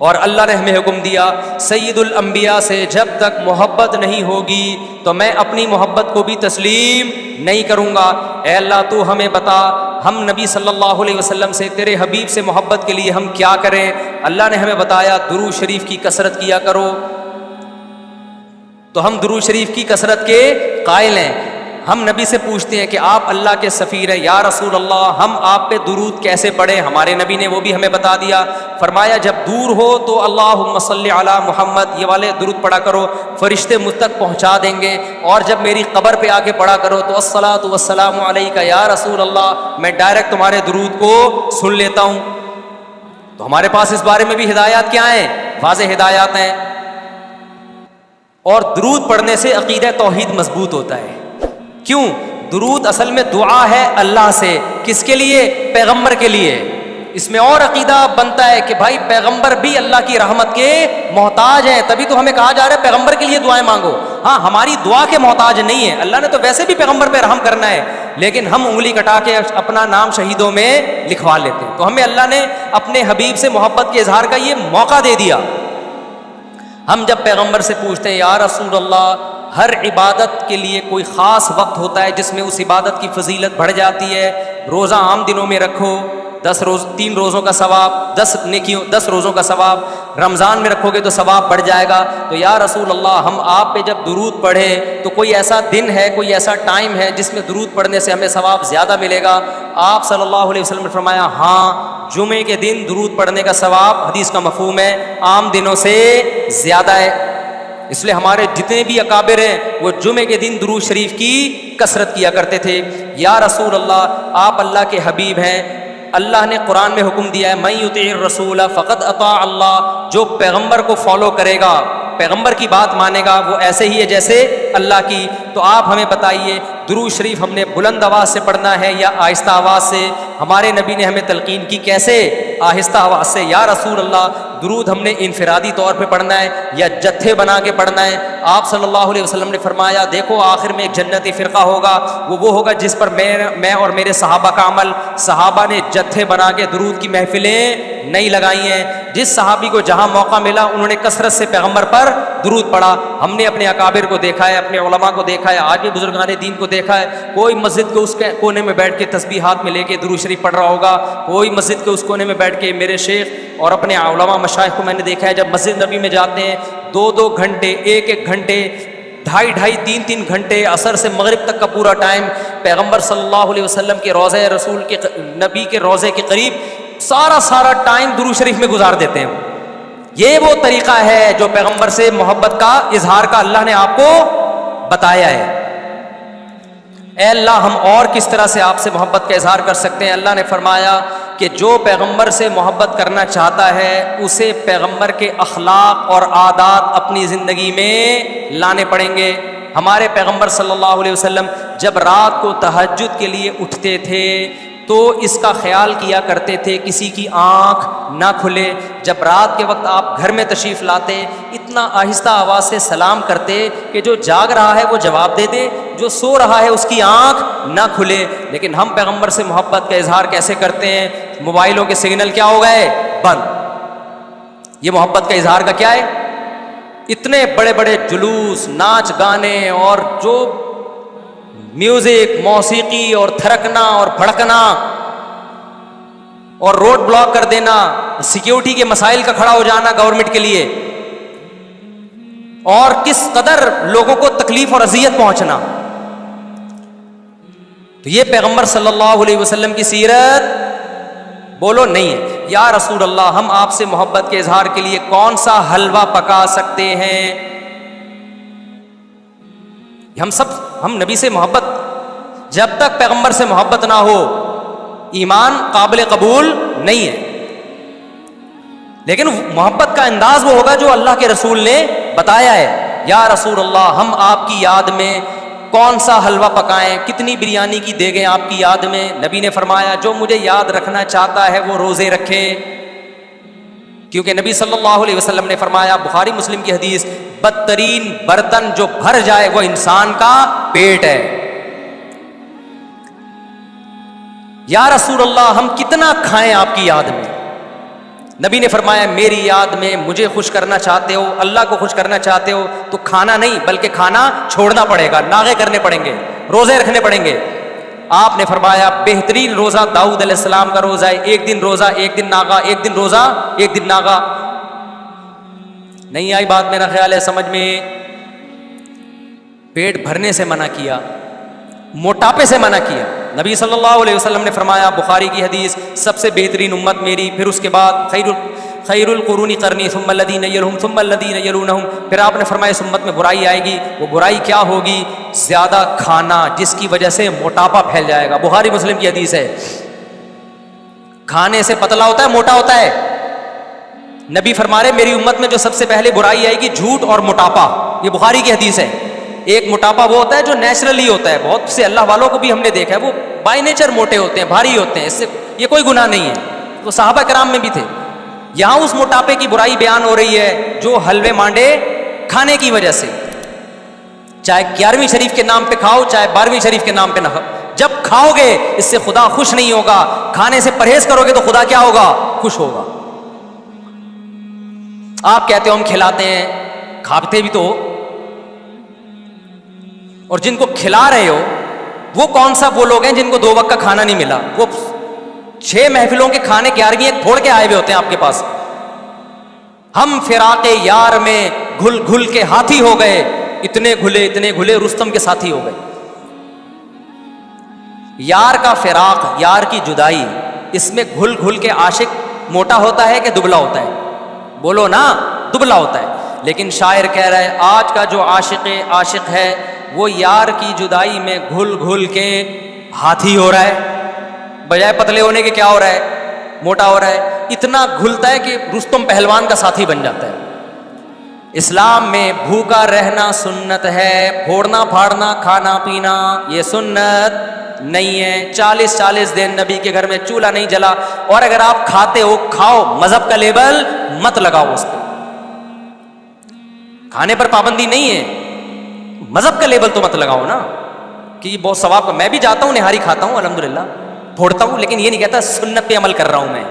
اور اللہ نے ہمیں حکم دیا سید الانبیاء سے جب تک محبت نہیں ہوگی تو میں اپنی محبت کو بھی تسلیم نہیں کروں گا۔ اے اللہ تو ہمیں بتا ہم نبی صلی اللہ علیہ وسلم سے تیرے حبیب سے محبت کے لیے ہم کیا کریں؟ اللہ نے ہمیں بتایا درود شریف کی کثرت کیا کرو، تو ہم درود شریف کی کثرت کے قائل ہیں۔ ہم نبی سے پوچھتے ہیں کہ آپ اللہ کے سفیر ہیں، یا رسول اللہ ہم آپ پہ درود کیسے پڑھیں؟ ہمارے نبی نے وہ بھی ہمیں بتا دیا، فرمایا جب دور ہو تو اللہم صلی علی محمد یہ والے درود پڑھا کرو، فرشتے مجھ تک پہنچا دیں گے، اور جب میری قبر پہ آ کے پڑھا کرو تو الصلاۃ والسلام علیک یا رسول اللہ، میں ڈائریکٹ تمہارے درود کو سن لیتا ہوں۔ تو ہمارے پاس اس بارے میں بھی ہدایات کیا ہیں؟ واضح ہدایات ہیں۔ اور درود پڑھنے سے عقیدہ توحید مضبوط ہوتا ہے۔ کیوں؟ درود اصل میں دعا ہے اللہ سے، کس کے لیے؟ پیغمبر کے لیے۔ اس میں اور عقیدہ بنتا ہے کہ بھائی پیغمبر بھی اللہ کی رحمت کے محتاج ہیں، تبھی تو ہمیں کہا جا رہا ہے پیغمبر کے لیے دعائیں مانگو۔ ہاں ہماری دعا کے محتاج نہیں ہے، اللہ نے تو ویسے بھی پیغمبر پہ رحم کرنا ہے، لیکن ہم انگلی کٹا کے اپنا نام شہیدوں میں لکھوا لیتے ہیں۔ تو ہمیں اللہ نے اپنے حبیب سے محبت کے اظہار کا یہ موقع دے دیا۔ ہم جب پیغمبر سے پوچھتے ہیں یا رسول اللہ، ہر عبادت کے لیے کوئی خاص وقت ہوتا ہے جس میں اس عبادت کی فضیلت بڑھ جاتی ہے، روزہ عام دنوں میں رکھو 3 روزوں کا ثواب، 10 روزوں کا ثواب، رمضان میں رکھو گے تو ثواب بڑھ جائے گا۔ تو یا رسول اللہ ہم آپ پہ جب درود پڑھے تو کوئی ایسا دن ہے، کوئی ایسا ٹائم ہے جس میں درود پڑھنے سے ہمیں ثواب زیادہ ملے گا؟ آپ صلی اللہ علیہ وسلم نے فرمایا ہاں، جمعے کے دن درود پڑھنے کا ثواب، حدیث کا مفہوم ہے، عام دنوں سے زیادہ ہے۔ اس لیے ہمارے جتنے بھی اکابر ہیں وہ جمعے کے دن درود شریف کی کثرت کیا کرتے تھے۔ یا رسول اللہ آپ اللہ کے حبیب ہیں، اللہ نے قرآن میں حکم دیا ہے من یطع الرسول فقد اطاع اللہ، جو پیغمبر کو فالو کرے گا، پیغمبر کی بات مانے گا، وہ ایسے ہی ہے جیسے اللہ کی۔ تو آپ ہمیں بتائیے درود شریف ہم نے بلند آواز سے پڑھنا ہے یا آہستہ آواز سے؟ ہمارے نبی نے ہمیں تلقین کی کیسے؟ آہستہ آواز سے۔ یا رسول اللہ درود ہم نے انفرادی طور پہ پڑھنا ہے یا جتھے بنا کے پڑھنا ہے؟ آپ صلی اللہ علیہ وسلم نے فرمایا دیکھو آخر میں ایک جنتی فرقہ ہوگا، وہ ہوگا جس پر میں اور میرے صحابہ کا عمل۔ صحابہ نے جتھے بنا کے درود کی محفلیں نہیں لگائی ہیں، جس صحابی کو جہاں موقع ملا انہوں نے کثرت سے پیغمبر پر درود پڑھا۔ ہم نے اپنے اکابر کو دیکھا ہے، اپنے علماء کو دیکھا ہے، آج بھی بزرگان دین کو دیکھا ہے، کوئی مسجد کے اس کونے میں بیٹھ کے تسبیح ہاتھ میں لے کے درود شریف پڑھ رہا ہوگا، کوئی مسجد کے اس کونے میں بیٹھ کے میرے شیخ اور اپنے علماء مشائخ کو میں نے دیکھا ہے جب مسجد نبی میں جاتے ہیں 2 گھنٹے، 1 گھنٹے، 2.5 3 گھنٹے، عصر سے مغرب تک کا پورا ٹائم پیغمبر صلی اللہ علیہ وسلم کے روضہ رسول کے نبی کے روضے کے قریب سارا ٹائم درود شریف میں گزار دیتے ہیں۔ یہ وہ طریقہ ہے جو پیغمبر سے محبت کا اظہار کا اللہ نے آپ کو بتایا ہے۔ اے اللہ ہم اور کس طرح سے آپ سے محبت کا اظہار کر سکتے ہیں؟ اللہ نے فرمایا کہ جو پیغمبر سے محبت کرنا چاہتا ہے اسے پیغمبر کے اخلاق اور عادات اپنی زندگی میں لانے پڑیں گے۔ ہمارے پیغمبر صلی اللہ علیہ وسلم جب رات کو تہجد کے لیے اٹھتے تھے تو اس کا خیال کیا کرتے تھے کسی کی آنکھ نہ کھلے۔ جب رات کے وقت آپ گھر میں تشریف لاتے اتنا آہستہ آواز سے سلام کرتے کہ جو جاگ رہا ہے وہ جواب دے دے، جو سو رہا ہے اس کی آنکھ نہ کھلے۔ لیکن ہم پیغمبر سے محبت کا اظہار کیسے کرتے ہیں؟ موبائلوں کے سگنل کیا ہو گئے؟ بند۔ یہ محبت کا اظہار کا کیا ہے؟ اتنے بڑے بڑے جلوس، ناچ گانے اور جو میوزک، موسیقی اور تھرکنا اور بھڑکنا اور روڈ بلاک کر دینا، سیکیورٹی کے مسائل کا کھڑا ہو جانا گورنمنٹ کے لیے، اور کس قدر لوگوں کو تکلیف اور اذیت پہنچنا۔ تو یہ پیغمبر صلی اللہ علیہ وسلم کی سیرت بولو نہیں ہے۔ یا رسول اللہ ہم آپ سے محبت کے اظہار کے لیے کون سا حلوہ پکا سکتے ہیں؟ ہم نبی سے محبت، جب تک پیغمبر سے محبت نہ ہو ایمان قابل قبول نہیں ہے۔ لیکن محبت کا انداز وہ ہوگا جو اللہ کے رسول نے بتایا ہے۔ یا رسول اللہ ہم آپ کی یاد میں کون سا حلوہ پکائیں، کتنی بریانی کی دیگیں آپ کی یاد میں؟ نبی نے فرمایا جو مجھے یاد رکھنا چاہتا ہے وہ روزے رکھے، کیونکہ نبی صلی اللہ علیہ وسلم نے فرمایا، بخاری مسلم کی حدیث، بدترین برتن جو بھر جائے وہ انسان کا پیٹ ہے۔ یا رسول اللہ ہم کتنا کھائیں آپ کی یاد میں؟ نبی نے فرمایا میری یاد میں مجھے خوش کرنا چاہتے ہو, اللہ کو خوش کرنا چاہتے ہو تو کھانا نہیں بلکہ کھانا چھوڑنا پڑے گا, ناغے کرنے پڑیں گے, روزے رکھنے پڑیں گے. آپ نے فرمایا بہترین روزہ داؤد علیہ السلام کا روزہ ہے, ایک دن روزہ ایک دن ناغا, ایک دن روزہ ایک دن ناغا. نہیں آئی بات میرا خیال ہے سمجھ میں. پیٹ بھرنے سے منع کیا, موٹاپے سے منع کیا. نبی صلی اللہ علیہ وسلم نے فرمایا, بخاری کی حدیث, سب سے بہترین امت میری, پھر اس کے بعد خیر القرون قرنی ثم الذین یلونہم ثم الذین یلونہم. پھر آپ نے فرمایا اس امت میں برائی آئے گی. وہ برائی کیا ہوگی؟ زیادہ کھانا, جس کی وجہ سے موٹاپا پھیل جائے گا. بخاری مسلم کی حدیث ہے. کھانے سے پتلا ہوتا ہے, موٹا ہوتا ہے. نبی فرما رہے میری امت میں جو سب سے پہلے برائی آئے گی جھوٹ اور موٹاپا. یہ بخاری کی حدیث ہے. ایک موٹاپا وہ ہوتا ہے جو نیچرلی ہوتا ہے, بہت سے اللہ والوں کو بھی ہم نے دیکھا ہے وہ بائی نیچر موٹے ہوتے ہیں, بھاری ہوتے ہیں, اس سے یہ کوئی گناہ نہیں ہے, وہ صحابہ کرام میں بھی تھے. یہاں اس موٹاپے کی برائی بیان ہو رہی ہے جو حلوے مانڈے کھانے کی وجہ سے, چاہے 11ویں شریف کے نام پہ کھاؤ چاہے 12ویں شریف کے نام پہ نہ کھاؤ, جب کھاؤ گے اس سے خدا خوش نہیں ہوگا. کھانے سے پرہیز کرو گے تو خدا کیا ہوگا؟ خوش ہوگا. آپ کہتے ہو ہم کھلاتے ہیں, کھاتے بھی تو ہو, اور جن کو کھلا رہے ہو وہ کون سا وہ لوگ ہیں جن کو 2 وقت کا کھانا نہیں ملا؟ وہ 6 محفلوں کے کھانے 11ویں پھوڑ کے آئے ہوئے ہوتے ہیں آپ کے پاس. ہم فراق یار میں گھل گھل کے ہاتھی ہو گئے, اتنے گھلے رستم کے ساتھی ہو گئے. یار کا فراق, یار کی جدائی, اس میں گھل گھل کے عاشق موٹا ہوتا ہے کہ دبلا ہوتا ہے؟ بولو نا, دبلا ہوتا ہے. لیکن شاعر کہہ رہا ہے آج کا جو عاشق ہے وہ یار کی جدائی میں گھل گھل کے ہاتھی ہو رہا ہے, بجائے پتلے ہونے کے کیا ہو رہا ہے؟ موٹا ہو رہا ہے. اتنا گھلتا ہے کہ رستم پہلوان کا ساتھی بن جاتا ہے. اسلام میں بھوکا رہنا سنت ہے, پھوڑنا پھاڑنا کھانا پینا یہ سنت نہیں ہے. 40 دن نبی کے گھر میں چولہا نہیں جلا, اور اگر آپ کھاتے ہو کھاؤ, مذہب کا لیبل مت لگاؤ اس پہ. کھانے پر پابندی نہیں ہے, مذہب کا لیبل تو مت لگاؤ نا کہ یہ بہت ثواب کا. میں بھی جاتا ہوں, نہاری کھاتا ہوں الحمدللہ, پھوڑتا ہوں, لیکن یہ نہیں کہتا سنت پہ عمل کر رہا ہوں میں,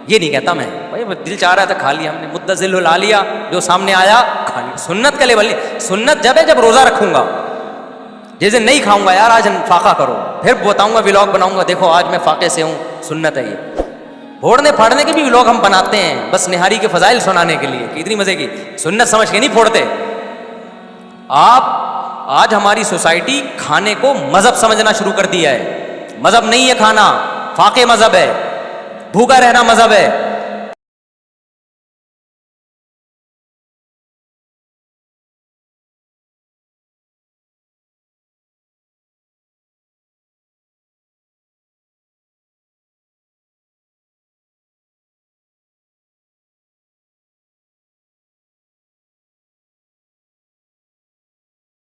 یہ نہیں کہتا میں. بھائی دل چاہ رہا تھا کھا لیا ہم نے, متزل لا لیا, جو سامنے آیا کھا لیا. سنت کا لیبل نہیں. سنت جب ہے جب روزہ رکھوں گا, جیسے نہیں کھاؤں گا یار آج فاقہ کرو, پھر بتاؤں گا ولاگ بناؤں گا, دیکھو آج میں فاقے سے ہوں, سنت ہے یہ. پھوڑنے پھاڑنے کے بھی ولاگ ہم بناتے ہیں بس نہاری کے فضائل سنانے کے لیے, کتنی مزے کی. سنت سمجھ کے نہیں پھوڑتے آپ. آج ہماری سوسائٹی کھانے کو مذہب سمجھنا شروع کر دیا ہے. مذہب نہیں ہے کھانا, فاقے مذہب ہے, بھوکا رہنا مذہب ہے.